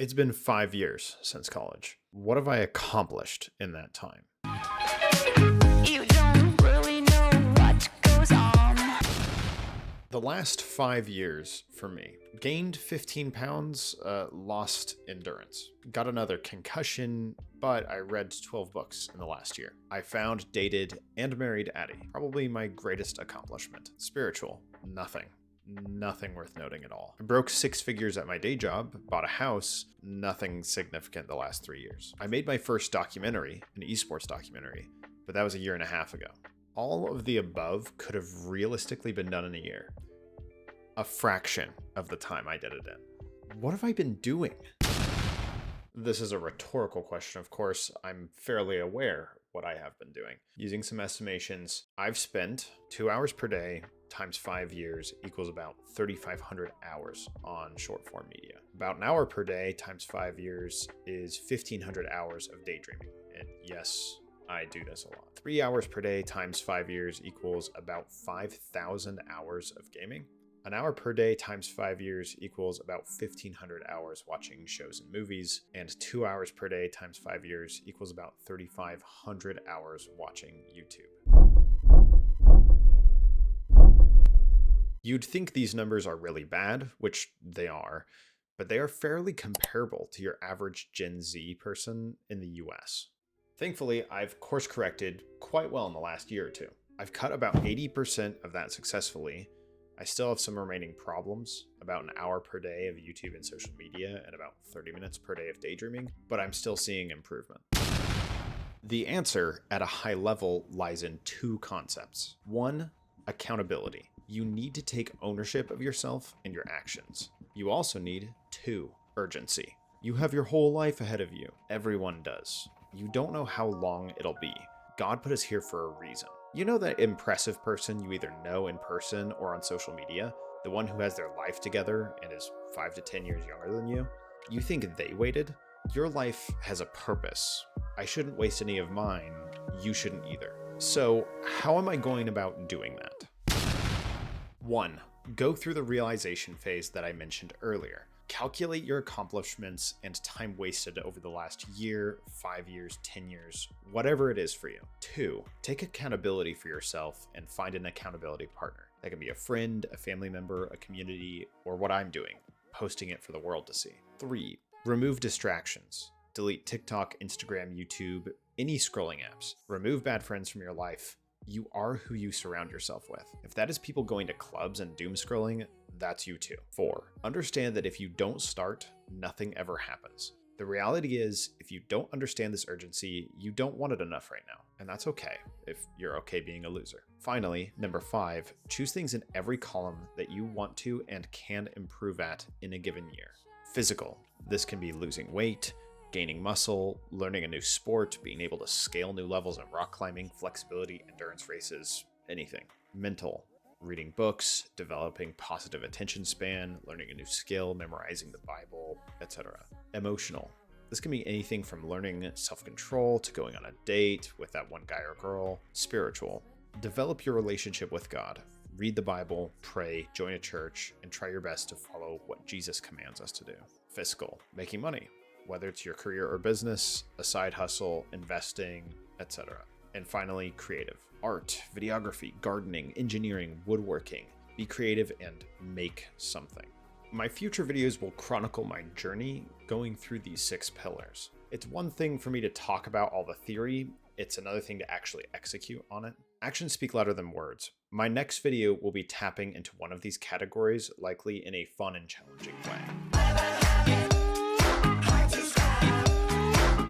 It's been 5 years since college. What have I accomplished in that time? You don't really know what goes on. The last 5 years for me. Gained 15 pounds, lost endurance. Got another concussion, but I read 12 books in the last year. I found, dated, and married Addie. Probably my greatest accomplishment. Spiritual, nothing. Nothing worth noting at all. I broke 6 figures at my day job, bought a house, nothing significant the last 3 years. I made my first documentary, an esports documentary, but that was a year and a half ago. All of the above could have realistically been done in a year. A fraction of the time I did it in. What have I been doing? This is a rhetorical question, of course. I'm fairly aware what I have been doing. Using some estimations, I've spent 2 hours per day times 5 years equals about 3,500 hours on short form media. About an hour per day times 5 years is 1,500 hours of daydreaming. And yes, I do this a lot. 3 hours per day times 5 years equals about 5,000 hours of gaming. An hour per day times 5 years equals about 1,500 hours watching shows and movies, and 2 hours per day times 5 years equals about 3,500 hours watching YouTube. You'd think these numbers are really bad, which they are, but they are fairly comparable to your average Gen Z person in the US. Thankfully, I've course corrected quite well in the last year or two. I've cut about 80% of that successfully. I still have some remaining problems, about an hour per day of YouTube and social media and about 30 minutes per day of daydreaming, but I'm still seeing improvement. The answer at a high level lies in 2 concepts. 1, accountability. You need to take ownership of yourself and your actions. You also need 2, urgency. You have your whole life ahead of you. Everyone does. You don't know how long it'll be. God put us here for a reason. You know that impressive person you either know in person or on social media? The one who has their life together and is 5 to 10 years younger than you? You think they waited? Your life has a purpose. I shouldn't waste any of mine. You shouldn't either. So, how am I going about doing that? 1. Go through the realization phase that I mentioned earlier. Calculate your accomplishments and time wasted over the last year, 5 years, 10 years, whatever it is for you. 2. Take accountability for yourself and find an accountability partner. That can be a friend, a family member, a community, or what I'm doing, posting it for the world to see. 3. Remove distractions. Delete TikTok, Instagram, YouTube, any scrolling apps. Remove bad friends from your life. You are who you surround yourself with. If that is people going to clubs and doom scrolling, that's you too. 4. Understand that if you don't start, nothing ever happens. The reality is, if you don't understand this urgency, you don't want it enough right now. And that's okay, if you're okay being a loser. Finally, number 5, choose things in every column that you want to and can improve at in a given year. Physical. This can be losing weight, gaining muscle, learning a new sport, being able to scale new levels in rock climbing, flexibility, endurance races, anything. Mental. Reading books, developing positive attention span, learning a new skill, memorizing the Bible, etc. Emotional. This can be anything from learning self-control to going on a date with that one guy or girl. Spiritual. Develop your relationship with God. Read the Bible, pray, join a church, and try your best to follow what Jesus commands us to do. Fiscal. Making money. Whether it's your career or business, a side hustle, investing, etc. And finally, creative. Art, videography, gardening, engineering, woodworking. Be creative and make something. My future videos will chronicle my journey going through these 6 pillars. It's one thing for me to talk about all the theory, it's another thing to actually execute on it. Actions speak louder than words. My next video will be tapping into one of these categories, likely in a fun and challenging way.